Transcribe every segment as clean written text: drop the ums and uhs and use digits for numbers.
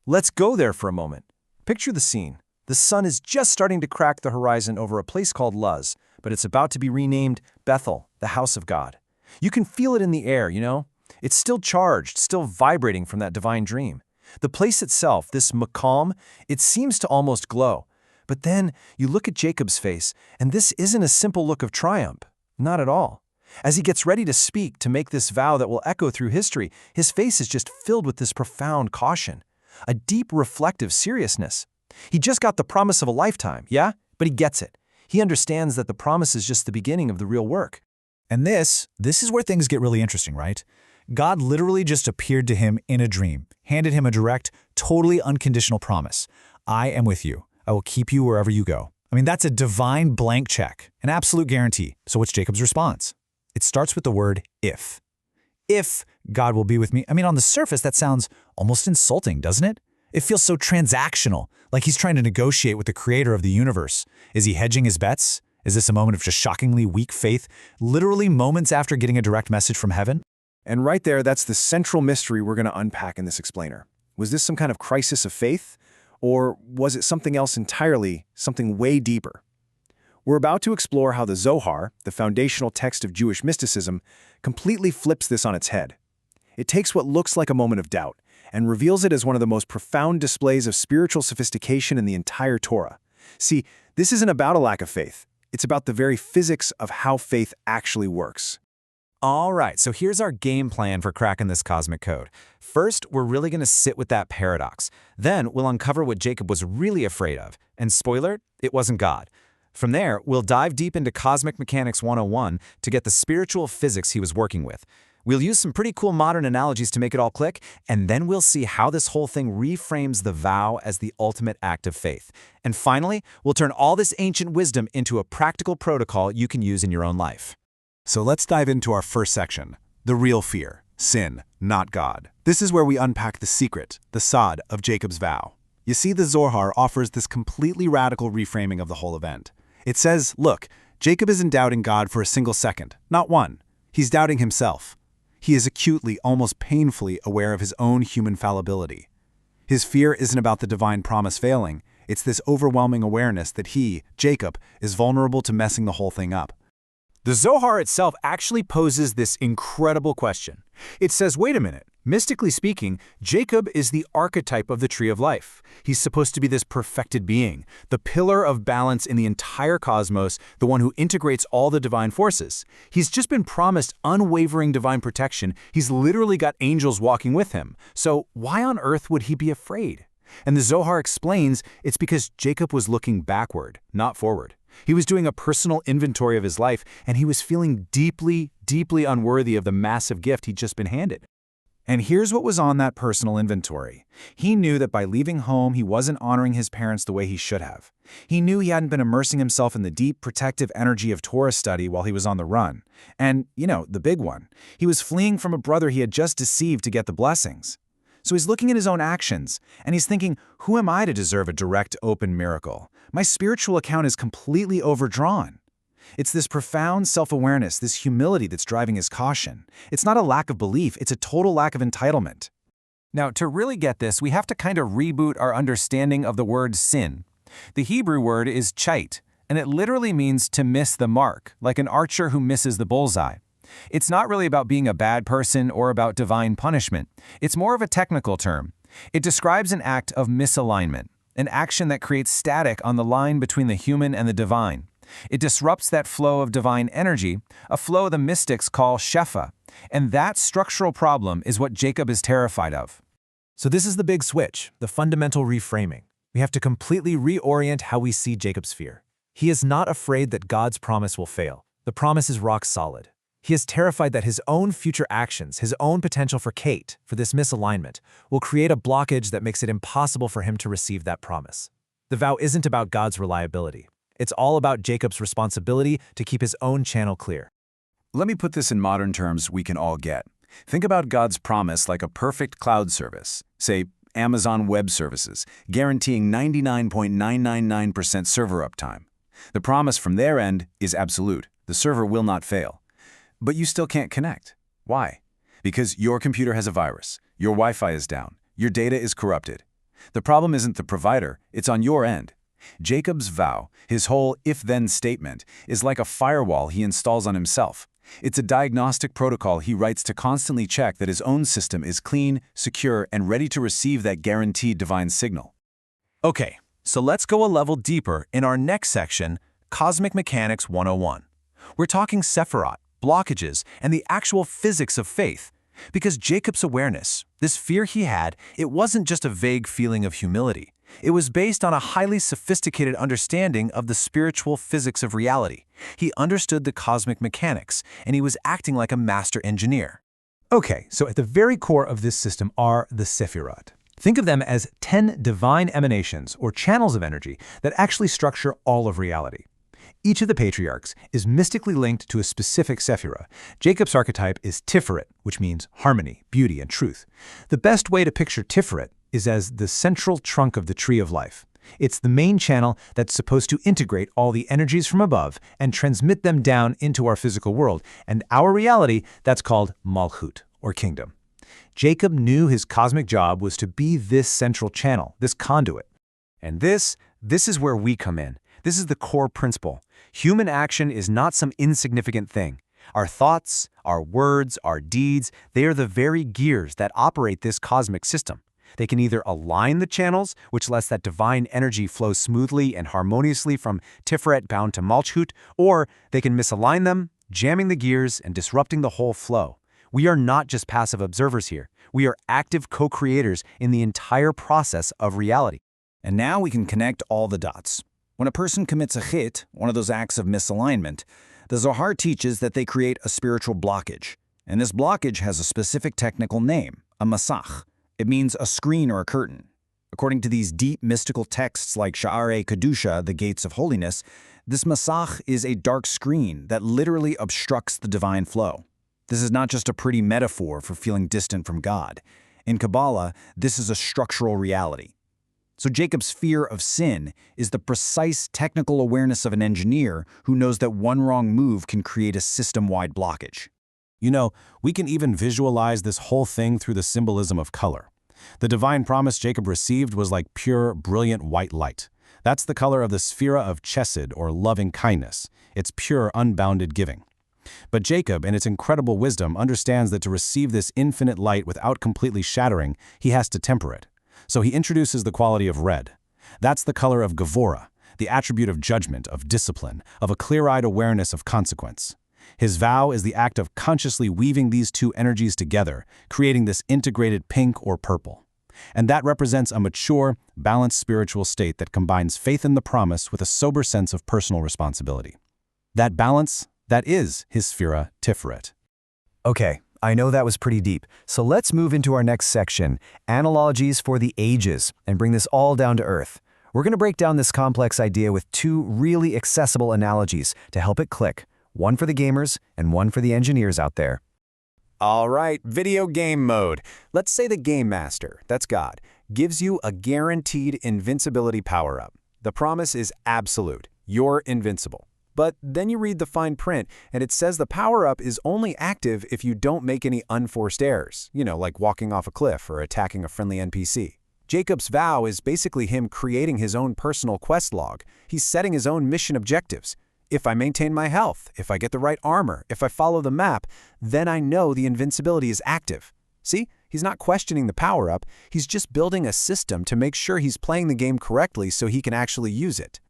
Let's go there for a moment. Picture the scene. The sun is just starting to crack the horizon over a place called Luz, but it's about to be renamed Bethel, the house of God. You can feel it in the air, you know? It's still charged, still vibrating from that divine dream. The place itself, this maqam, it seems to almost glow. But then you look at Jacob's face, and this isn't a simple look of triumph. Not at all. As he gets ready to speak, to make this vow that will echo through history, his face is just filled with this profound caution, a deep reflective seriousness. He just got the promise of a lifetime, yeah? But he gets it. He understands that the promise is just the beginning of the real work. And this is where things get really interesting, right? God literally just appeared to him in a dream, handed him a direct, totally unconditional promise. I am with you. I will keep you wherever you go. I mean, that's a divine blank check, an absolute guarantee. So what's Jacob's response? It starts with the word if. If God will be with me. I mean, on the surface, that sounds almost insulting, doesn't it? It feels so transactional, like he's trying to negotiate with the creator of the universe. Is he hedging his bets? Is this a moment of just shockingly weak faith, literally moments after getting a direct message from heaven? And right there, that's the central mystery we're going to unpack in this explainer. Was this some kind of crisis of faith? Or was it something else entirely, something way deeper? We're about to explore how the Zohar, the foundational text of Jewish mysticism, completely flips this on its head. It takes what looks like a moment of doubt and reveals it as one of the most profound displays of spiritual sophistication in the entire Torah. See, this isn't about a lack of faith. It's about the very physics of how faith actually works. All right, so here's our game plan for cracking this cosmic code. First, we're really going to sit with that paradox. Then we'll uncover what Jacob was really afraid of. And spoiler, it wasn't God. From there, we'll dive deep into Cosmic Mechanics 101 to get the spiritual physics he was working with. We'll use some pretty cool modern analogies to make it all click, and then we'll see how this whole thing reframes the vow as the ultimate act of faith. And finally, we'll turn all this ancient wisdom into a practical protocol you can use in your own life. So let's dive into our first section, the real fear, sin, not God. This is where we unpack the secret, the sod of Jacob's vow. You see, the Zohar offers this completely radical reframing of the whole event. It says, look, Jacob isn't doubting God for a single second, not one. He's doubting himself. He is acutely, almost painfully aware of his own human fallibility. His fear isn't about the divine promise failing. It's this overwhelming awareness that he, Jacob, is vulnerable to messing the whole thing up. The Zohar itself actually poses this incredible question. It says, wait a minute, mystically speaking, Jacob is the archetype of the tree of life. He's supposed to be this perfected being, the pillar of balance in the entire cosmos, the one who integrates all the divine forces. He's just been promised unwavering divine protection. He's literally got angels walking with him. So why on earth would he be afraid? And the Zohar explains it's because Jacob was looking backward, not forward. He was doing a personal inventory of his life, and he was feeling deeply, deeply unworthy of the massive gift he'd just been handed. And here's what was on that personal inventory. He knew that by leaving home, he wasn't honoring his parents the way he should have. He knew he hadn't been immersing himself in the deep, protective energy of Torah study while he was on the run. And, you know, the big one. He was fleeing from a brother he had just deceived to get the blessings. So he's looking at his own actions, and he's thinking, who am I to deserve a direct, open miracle? My spiritual account is completely overdrawn. It's this profound self-awareness, this humility that's driving his caution. It's not a lack of belief, it's a total lack of entitlement. Now, to really get this, we have to kind of reboot our understanding of the word sin. The Hebrew word is chait, and it literally means to miss the mark, like an archer who misses the bullseye. It's not really about being a bad person or about divine punishment. It's more of a technical term. It describes an act of misalignment, an action that creates static on the line between the human and the divine. It disrupts that flow of divine energy, a flow the mystics call shefa, and that structural problem is what Jacob is terrified of. So this is the big switch, the fundamental reframing. We have to completely reorient how we see Jacob's fear. He is not afraid that God's promise will fail. The promise is rock solid. He is terrified that his own future actions, his own potential for Kate, for this misalignment, will create a blockage that makes it impossible for him to receive that promise. The vow isn't about God's reliability. It's all about Jacob's responsibility to keep his own channel clear. Let me put this in modern terms we can all get. Think about God's promise like a perfect cloud service, say Amazon Web Services, guaranteeing 99.999% server uptime. The promise from their end is absolute. The server will not fail. But you still can't connect. Why? Because your computer has a virus, your Wi-Fi is down, your data is corrupted. The problem isn't the provider, it's on your end. Jacob's vow, his whole if-then statement, is like a firewall he installs on himself. It's a diagnostic protocol he writes to constantly check that his own system is clean, secure, and ready to receive that guaranteed divine signal. Okay, so let's go a level deeper in our next section, Cosmic Mechanics 101. We're talking Sephiroth, blockages, and the actual physics of faith. Because Jacob's awareness, this fear he had, it wasn't just a vague feeling of humility. It was based on a highly sophisticated understanding of the spiritual physics of reality. He understood the cosmic mechanics, and he was acting like a master engineer. Okay, so at the very core of this system are the Sephiroth. Think of them as 10 divine emanations or channels of energy that actually structure all of reality. Each of the patriarchs is mystically linked to a specific Sephirah. Jacob's archetype is Tiferet, which means harmony, beauty, and truth. The best way to picture Tiferet is as the central trunk of the tree of life. It's the main channel that's supposed to integrate all the energies from above and transmit them down into our physical world, and our reality, that's called Malchut, or kingdom. Jacob knew his cosmic job was to be this central channel, this conduit. And this is where we come in. This is the core principle. Human action is not some insignificant thing. Our thoughts, our words, our deeds, they are the very gears that operate this cosmic system. They can either align the channels, which lets that divine energy flow smoothly and harmoniously from Tiferet bound to Malchut, or they can misalign them, jamming the gears and disrupting the whole flow. We are not just passive observers here. We are active co-creators in the entire process of reality. And now we can connect all the dots. When a person commits a chit, one of those acts of misalignment, the Zohar teaches that they create a spiritual blockage. And this blockage has a specific technical name, a masach. It means a screen or a curtain. According to these deep mystical texts like Sha'arei Kedusha, the gates of holiness, this masach is a dark screen that literally obstructs the divine flow. This is not just a pretty metaphor for feeling distant from God. In Kabbalah, this is a structural reality. So Jacob's fear of sin is the precise technical awareness of an engineer who knows that one wrong move can create a system-wide blockage. You know, we can even visualize this whole thing through the symbolism of color. The divine promise Jacob received was like pure, brilliant white light. That's the color of the Sphira of Chesed, or loving kindness. It's pure, unbounded giving. But Jacob, in its incredible wisdom, understands that to receive this infinite light without completely shattering, he has to temper it. So he introduces the quality of red. That's the color of Gevurah, the attribute of judgment, of discipline, of a clear-eyed awareness of consequence. His vow is the act of consciously weaving these two energies together, creating this integrated pink or purple. And that represents a mature, balanced spiritual state that combines faith in the promise with a sober sense of personal responsibility. That balance, that is his Sphira Tiferet. Okay, I know that was pretty deep, so let's move into our next section, Analogies for the Ages, and bring this all down to earth. We're going to break down this complex idea with two really accessible analogies to help it click, one for the gamers and one for the engineers out there. All right, video game mode. Let's say the Game Master, that's God, gives you a guaranteed invincibility power-up. The promise is absolute. You're invincible. But then you read the fine print, and it says the power-up is only active if you don't make any unforced errors, like walking off a cliff or attacking a friendly NPC. Jacob's vow is basically him creating his own personal quest log. He's setting his own mission objectives. If I maintain my health, if I get the right armor, if I follow the map, then I know the invincibility is active. See? He's not questioning the power-up, he's just building a system to make sure he's playing the game correctly so he can actually use it.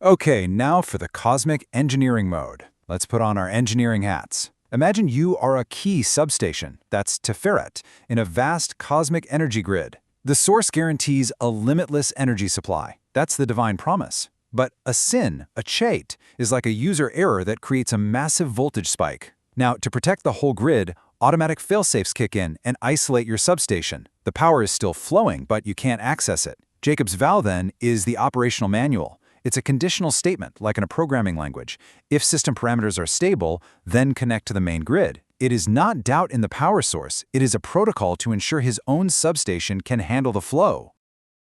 Okay, now for the cosmic engineering mode. Let's put on our engineering hats. Imagine you are a key substation, that's Tiferet, in a vast cosmic energy grid. The source guarantees a limitless energy supply. That's the divine promise. But a sin, a chait, is like a user error that creates a massive voltage spike. Now, to protect the whole grid, automatic failsafes kick in and isolate your substation. The power is still flowing, but you can't access it. Jacob's vow, then, is the operational manual. It's a conditional statement, like in a programming language. If system parameters are stable, then connect to the main grid. It is not doubt in the power source. It is a protocol to ensure his own substation can handle the flow.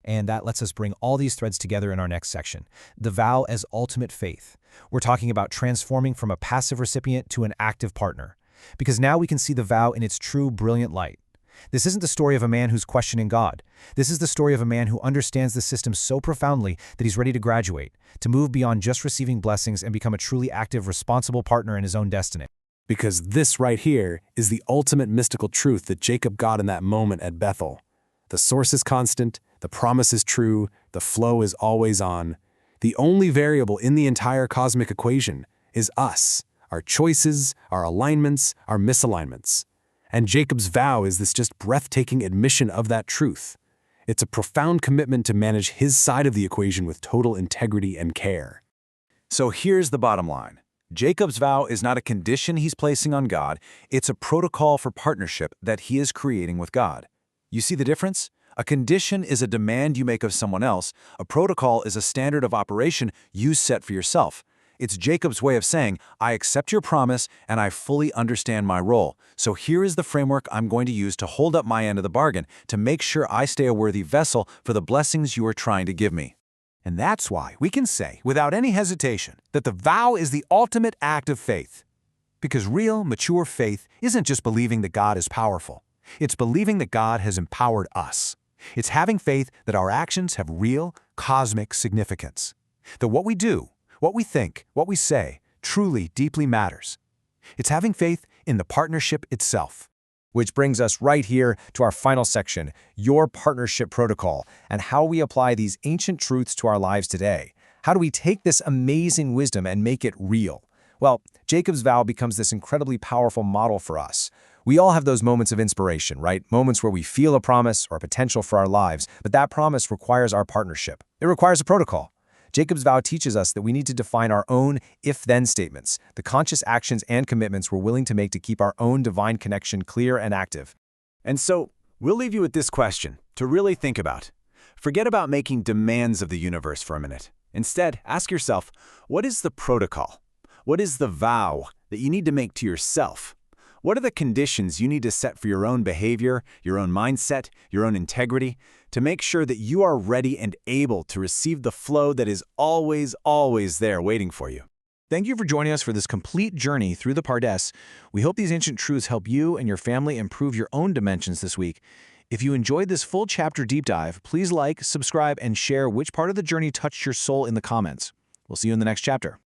And that lets us bring all these threads together in our next section, the vow as ultimate faith. We're talking about transforming from a passive recipient to an active partner, because now we can see the vow in its true brilliant light. This isn't the story of a man who's questioning God. This is the story of a man who understands the system so profoundly that he's ready to graduate, to move beyond just receiving blessings and become a truly active, responsible partner in his own destiny. Because this right here is the ultimate mystical truth that Jacob got in that moment at Bethel. The source is constant, the promise is true, the flow is always on. The only variable in the entire cosmic equation is us, our choices, our alignments, our misalignments. And Jacob's vow is this just breathtaking admission of that truth. It's a profound commitment to manage his side of the equation with total integrity and care. So here's the bottom line. Jacob's vow is not a condition he's placing on God, it's a protocol for partnership that he is creating with God. You see the difference? A condition is a demand you make of someone else, a protocol is a standard of operation you set for yourself. It's Jacob's way of saying, I accept your promise and I fully understand my role. So here is the framework I'm going to use to hold up my end of the bargain, to make sure I stay a worthy vessel for the blessings you are trying to give me. And that's why we can say, without any hesitation, that the vow is the ultimate act of faith. Because real, mature faith isn't just believing that God is powerful. It's believing that God has empowered us. It's having faith that our actions have real, cosmic significance. That what we do, what we think, what we say, truly, deeply matters. It's having faith in the partnership itself. Which brings us right here to our final section, your partnership protocol, and how we apply these ancient truths to our lives today. How do we take this amazing wisdom and make it real? Well, Jacob's vow becomes this incredibly powerful model for us. We all have those moments of inspiration, right? Moments where we feel a promise or a potential for our lives, but that promise requires our partnership. It requires a protocol. Jacob's vow teaches us that we need to define our own if-then statements, the conscious actions and commitments we're willing to make to keep our own divine connection clear and active. And so, we'll leave you with this question to really think about. Forget about making demands of the universe for a minute. Instead, ask yourself, what is the protocol? What is the vow that you need to make to yourself? What are the conditions you need to set for your own behavior, your own mindset, your own integrity, to make sure that you are ready and able to receive the flow that is always, always there waiting for you? Thank you for joining us for this complete journey through the Pardes. We hope these ancient truths help you and your family improve your own dimensions this week. If you enjoyed this full chapter deep dive, please like, subscribe, and share which part of the journey touched your soul in the comments. We'll see you in the next chapter.